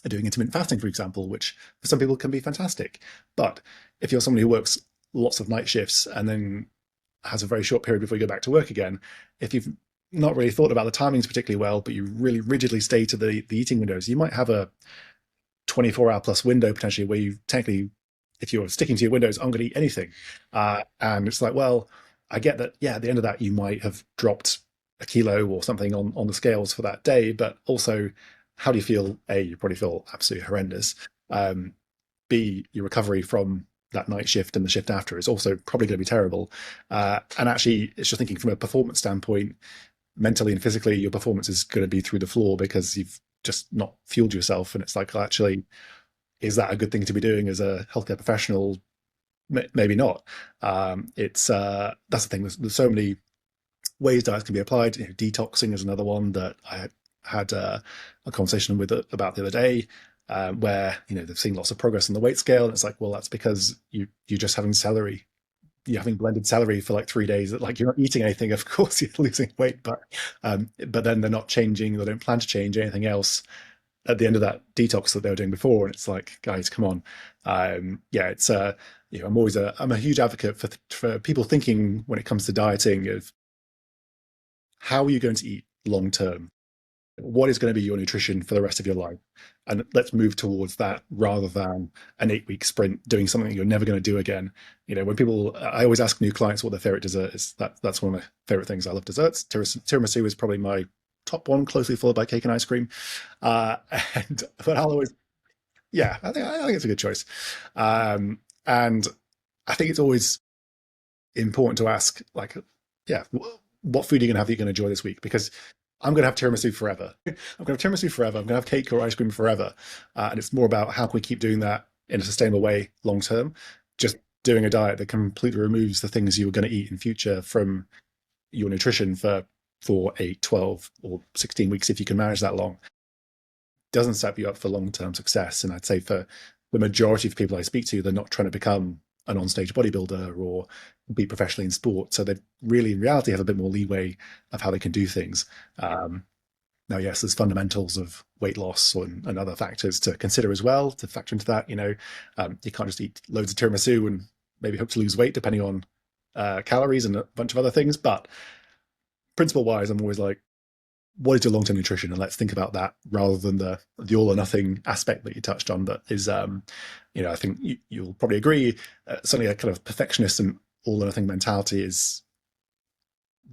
Speaker 1: are doing intermittent fasting, for example, which for some people can be fantastic. But if you're somebody who works lots of night shifts and then has a very short period before you go back to work again, if you've not really thought about the timings particularly well, but you really rigidly stay to the eating windows, you might have a 24-hour plus window potentially where you technically, if you're sticking to your windows, I'm going to eat anything. And it's like, well, I get that, yeah, at the end of that, you might have dropped a kilo or something on the scales for that day, but also, how do you feel? A, you probably feel absolutely horrendous. B, your recovery from that night shift and the shift after is also probably going to be terrible. And actually, it's just thinking from a performance standpoint, mentally and physically, your performance is going to be through the floor because you've just not fueled yourself. And it's like, well, actually, is that a good thing to be doing as a healthcare professional? Maybe not. It's that's the thing. There's so many ways diets can be applied. Detoxing is another one that I had a conversation with about the other day, where they've seen lots of progress on the weight scale, and it's like, well, that's because you're just having celery. You're having blended celery for like 3 days. That like you're not eating anything. Of course, you're losing weight, but then they're not changing. They don't plan to change anything else at the end of that detox that they were doing before. And it's like, guys, come on. Yeah, it's I'm a huge advocate for people thinking when it comes to dieting of how are you going to eat long term? What is going to be your nutrition for the rest of your life? And let's move towards that rather than an 8-week sprint doing something you're never going to do again. When I always ask new clients what their favorite dessert is. That's one of my favorite things. I love desserts. Tiramisu is probably my top one, closely followed by cake and ice cream. Uh, and but I'll always, yeah, I think it's a good choice. And I think it's always important to ask, like, yeah, what food are you going to have that you're going to enjoy this week? Because I'm going to have tiramisu forever. I'm going to have tiramisu forever. I'm going to have cake or ice cream forever. And it's more about how can we keep doing that in a sustainable way long term. Just doing a diet that completely removes the things you were going to eat in future from your nutrition for 4, 8, 12, or 16 weeks, if you can manage that long, doesn't set you up for long-term success. And I'd say for the majority of people I speak to, they're not trying to become an on-stage bodybuilder or be professionally in sport. So they really, in reality, have a bit more leeway of how they can do things. Now, yes, there's fundamentals of weight loss and other factors to consider as well, to factor into that. You can't just eat loads of tiramisu and maybe hope to lose weight, depending on calories and a bunch of other things. But principle-wise, I'm always like, what is your long-term nutrition? And let's think about that rather than the all or nothing aspect that you touched on. That is, I think you'll probably agree, certainly a kind of perfectionist and all or nothing mentality is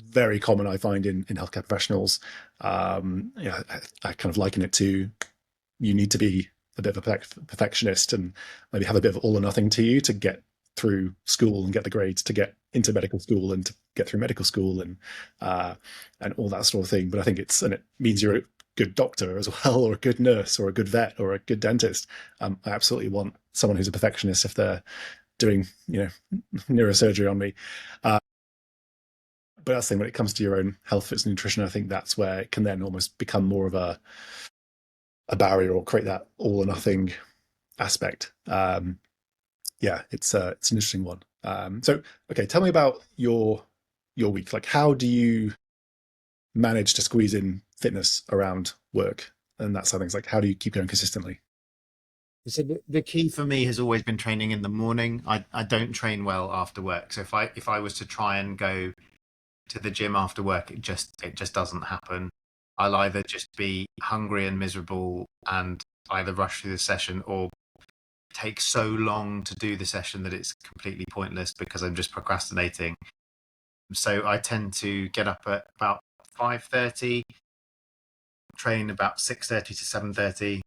Speaker 1: very common, I find, in healthcare professionals. I kind of liken it to, you need to be a bit of a perfectionist and maybe have a bit of all or nothing to you to get through school and get the grades to get into medical school and to get through medical school and all that sort of thing. But I think it means you're a good doctor as well, or a good nurse, or a good vet, or a good dentist. I absolutely want someone who's a perfectionist if they're doing neurosurgery on me. But that's the thing, when it comes to your own health, fitness, and nutrition, I think that's where it can then almost become more of a barrier or create that all or nothing aspect. It's an interesting one. So, okay, tell me about your week. Like, how do you manage to squeeze in fitness around work and that sort of things? Like, how do you keep going consistently?
Speaker 2: So the key for me has always been training in the morning. I don't train well after work. So if I was to try and go to the gym after work, it just doesn't happen. I'll either just be hungry and miserable and either rush through the session or take so long to do the session that it's completely pointless because I'm just procrastinating. So I tend to get up at about 5:30, train about 6:30 to 7:30,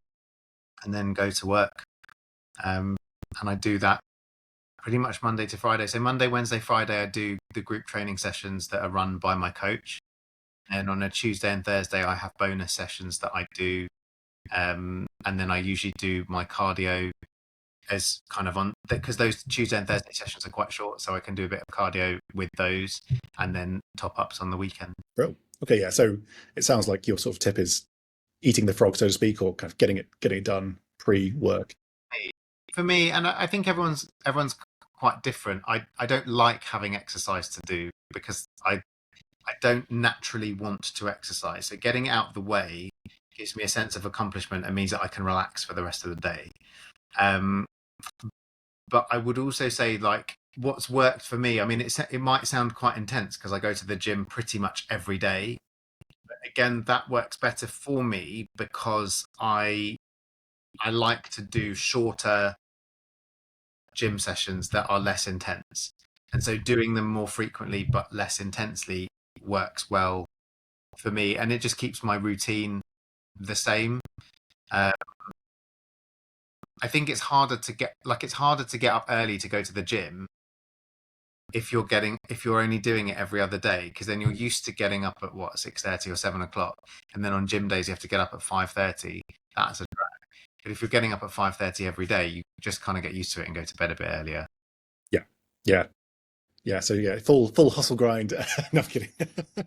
Speaker 2: and then go to work. And I do that pretty much Monday to Friday. So Monday, Wednesday, Friday, I do the group training sessions that are run by my coach. And on a Tuesday and Thursday, I have bonus sessions that I do. And then I usually do my cardio as kind of on, because those Tuesday and Thursday sessions are quite short. So I can do a bit of cardio with those and then top ups on the weekend.
Speaker 1: Bro. Okay, yeah. So it sounds like your sort of tip is eating the frog, so to speak, or kind of getting it done pre-work.
Speaker 2: For me, and I think everyone's quite different. I don't like having exercise to do because I don't naturally want to exercise. So getting it out of the way gives me a sense of accomplishment and means that I can relax for the rest of the day. But I would also say, like, what's worked for me, I mean, it might sound quite intense because I go to the gym pretty much every day. But again, that works better for me because I like to do shorter gym sessions that are less intense. And so doing them more frequently but less intensely works well for me. And it just keeps my routine the same. Uh, I think it's harder to get up early to go to the gym if you're only doing it every other day, because then you're used to getting up at 6:30 or 7 o'clock, and then on gym days you have to get up at 5:30. That's a drag. But if you're getting up at 5:30 every day, you just kind of get used to it and go to bed a bit earlier.
Speaker 1: Yeah, yeah, yeah. So yeah, full hustle grind. No, I'm kidding.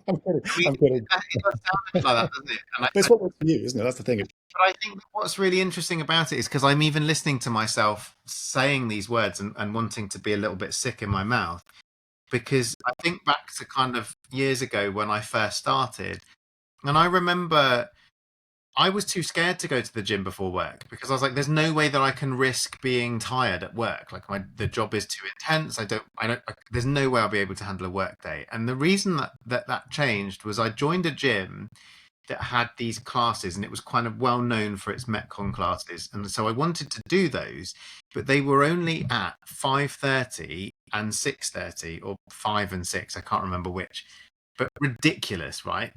Speaker 1: I'm kidding.
Speaker 2: I mean,
Speaker 1: I'm kidding.
Speaker 2: it does sound a bit like that, doesn't it?
Speaker 1: But it's what works for you, isn't it? That's the thing.
Speaker 2: But I think what's really interesting about it is because I'm even listening to myself saying these words and wanting to be a little bit sick in my mouth, because I think back to kind of years ago when I first started, and I remember I was too scared to go to the gym before work because I was like, there's no way that I can risk being tired at work. Like the job is too intense. There's no way I'll be able to handle a work day. And the reason that changed was I joined a gym that had these classes, and it was kind of well known for its Metcon classes. And so I wanted to do those, but they were only at 5:30 and 6:30, or 5 and 6. I can't remember which, but ridiculous, right?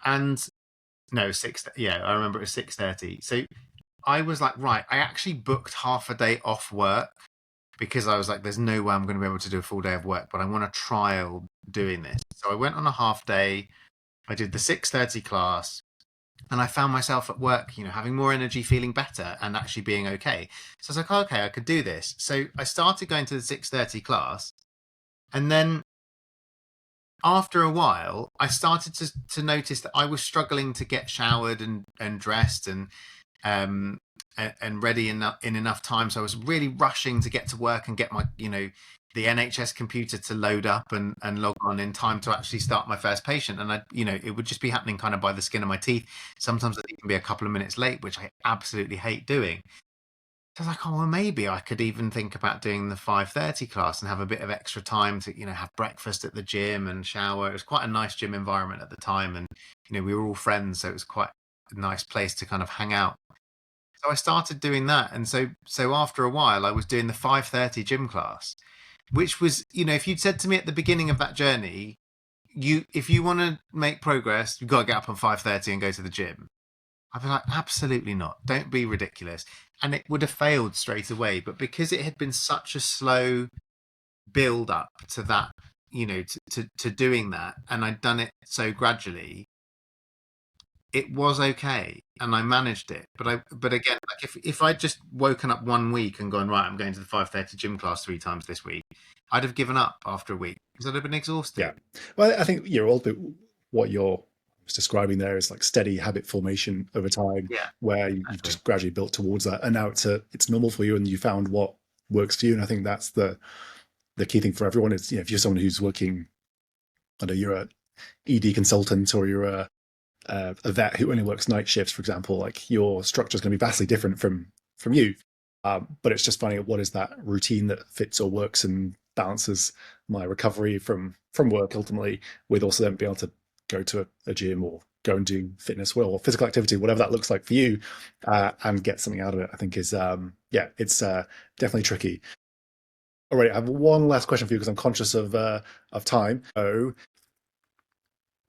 Speaker 2: And no, six. Yeah, I remember it was 6:30. So I was like, right, I actually booked half a day off work because I was like, there's no way I'm going to be able to do a full day of work, but I want to trial doing this. So I went on a half day. I did the 6:30 class, and I found myself at work, having more energy, feeling better, and actually being okay. So I was like, oh, okay, I could do this. So I started going to the 6:30 class, and then after a while, I started to notice that I was struggling to get showered and dressed um, and ready in enough time. So I was really rushing to get to work and get my, the NHS computer to load up and log on in time to actually start my first patient. And it would just be happening kind of by the skin of my teeth. Sometimes I'd even be a couple of minutes late, which I absolutely hate doing. So I was like, oh, well, maybe I could even think about doing the 5:30 class and have a bit of extra time to, have breakfast at the gym and shower. It was quite a nice gym environment at the time. And, we were all friends. So it was quite a nice place to kind of hang out. So I started doing that. And so after a while, I was doing the 5:30 gym class, which was, if you'd said to me at the beginning of that journey, if you want to make progress, you've got to get up on 5:30 and go to the gym. I'd be like, absolutely not. Don't be ridiculous. And it would have failed straight away. But because it had been such a slow build up to that, to doing that, and I'd done it so gradually, it was okay, and I managed it. But again, like if I'd just woken up one week and gone, right, I'm going to the 5:30 gym class 3 times this week, I'd have given up after a week because I'd have been exhausted.
Speaker 1: Yeah. Well, I think what you're describing there is like steady habit formation over time,
Speaker 2: Yeah,
Speaker 1: where
Speaker 2: exactly.
Speaker 1: you've just gradually built towards that, and now it's normal for you, and you found what works for you. And I think that's the key thing for everyone. Is if you're someone who's working, I know you're a ED consultant or you're a vet who only works night shifts, for example, like your structure is going to be vastly different from you. But it's just finding out what is that routine that fits or works and balances my recovery from work ultimately with also then being able to go to a gym or go and do fitness or physical activity, whatever that looks like for you, and get something out of it. I think is it's definitely tricky. All right, I have one last question for you because I'm conscious of time. So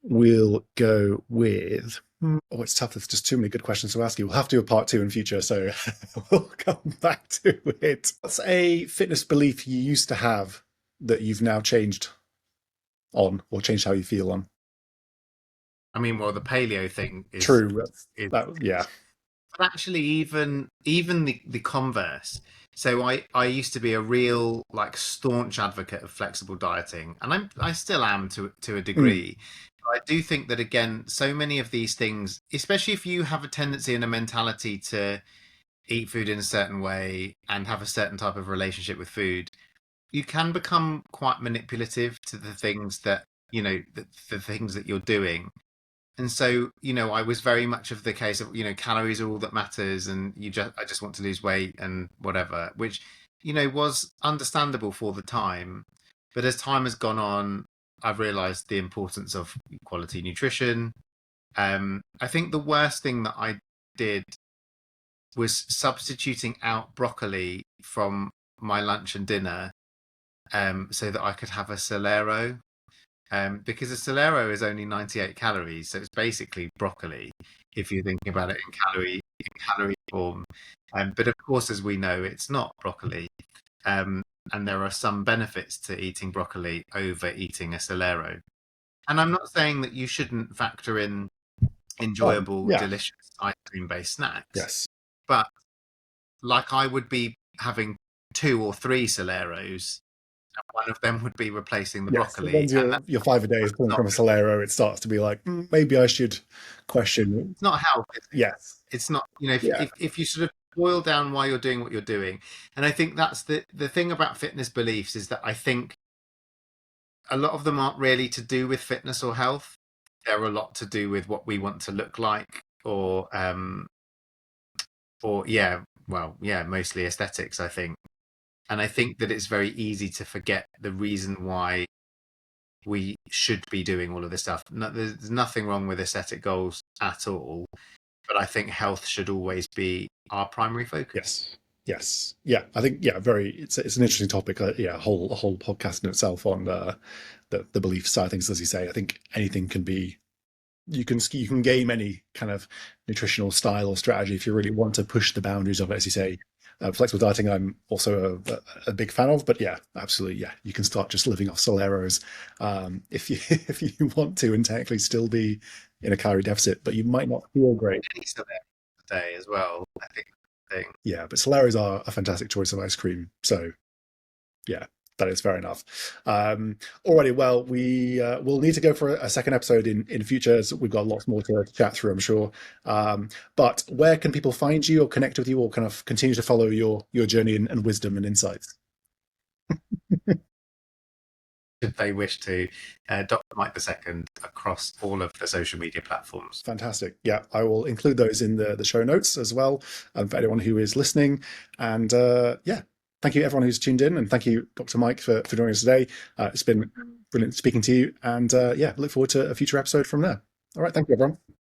Speaker 1: we'll go with. Oh, it's tough. There's just too many good questions to ask you. We'll have to do a part 2 in future, so we'll come back to it. What's a fitness belief you used to have that you've now changed on, or changed how you feel on?
Speaker 2: I mean, well, the paleo thing is
Speaker 1: True.
Speaker 2: is
Speaker 1: Yeah.
Speaker 2: but actually even the converse. So I used to be a real like staunch advocate of flexible dieting, and I still am to a degree. I do think that again, so many of these things, especially if you have a tendency and a mentality to eat food in a certain way and have a certain type of relationship with food, you can become quite manipulative to the things that the things that you're doing. And so, I was very much of the case of, calories are all that matters, and I just want to lose weight and whatever, which, was understandable for the time. But as time has gone on, I've realized the importance of quality nutrition. I think the worst thing that I did was substituting out broccoli from my lunch and dinner, so that I could have a Solero. Because a Solero is only 98 calories, so it's basically broccoli if you're thinking about it in calorie form. But of course, as we know, it's not broccoli. And there are some benefits to eating broccoli over eating a Solero. And I'm not saying that you shouldn't factor in
Speaker 1: Oh,
Speaker 2: enjoyable,
Speaker 1: yeah.
Speaker 2: delicious ice cream based snacks,
Speaker 1: Yes.
Speaker 2: but like I would be having 2 or 3 Soleros, and one of them would be replacing the
Speaker 1: Yes. So
Speaker 2: broccoli,
Speaker 1: once
Speaker 2: and
Speaker 1: your 5 a day is pulling
Speaker 2: not
Speaker 1: from a Solero, it starts to be like, maybe I should question.
Speaker 2: it's not health, is it?
Speaker 1: Yes.
Speaker 2: It's not,
Speaker 1: Yeah.
Speaker 2: if you sort of boil down why you're doing what you're doing. And I think that's the thing about fitness beliefs is that I think a lot of them aren't really to do with fitness or health. They're a lot to do with what we want to look like, or yeah, well, yeah, mostly aesthetics, I think. And I think that it's very easy to forget the reason why we should be doing all of this stuff. No, there's nothing wrong with aesthetic goals at all, but I think health should always be our primary focus.
Speaker 1: Yes. Yes. Yeah. I think very. It's an interesting topic. Yeah, a whole podcast in itself on the belief side of things. As you say, I think anything can be you can game any kind of nutritional style or strategy if you really want to push the boundaries of it, as you say. Flexible dieting, I'm also a big fan of, but yeah, absolutely, yeah, you can start just living off Soleros if you if you want to, and technically still be in a calorie deficit, but you might not feel great.
Speaker 2: Still there today as well, I think.
Speaker 1: Yeah, but Soleros are a fantastic choice of ice cream, so yeah, that is fair enough. Alrighty, well, we'll need to go for a second episode in future. So we've got lots more to chat through, I'm sure. But where can people find you or connect with you, or kind of continue to follow your journey and wisdom and insights?
Speaker 2: If they wish to, Dr Mike II across all of the social media platforms.
Speaker 1: Fantastic. Yeah, I will include those in the show notes as well, for anyone who is listening. And yeah, thank you everyone who's tuned in, and thank you, Dr. Mike, for joining us today. It's been brilliant speaking to you, and yeah, look forward to a future episode from there. All right, thank you, everyone.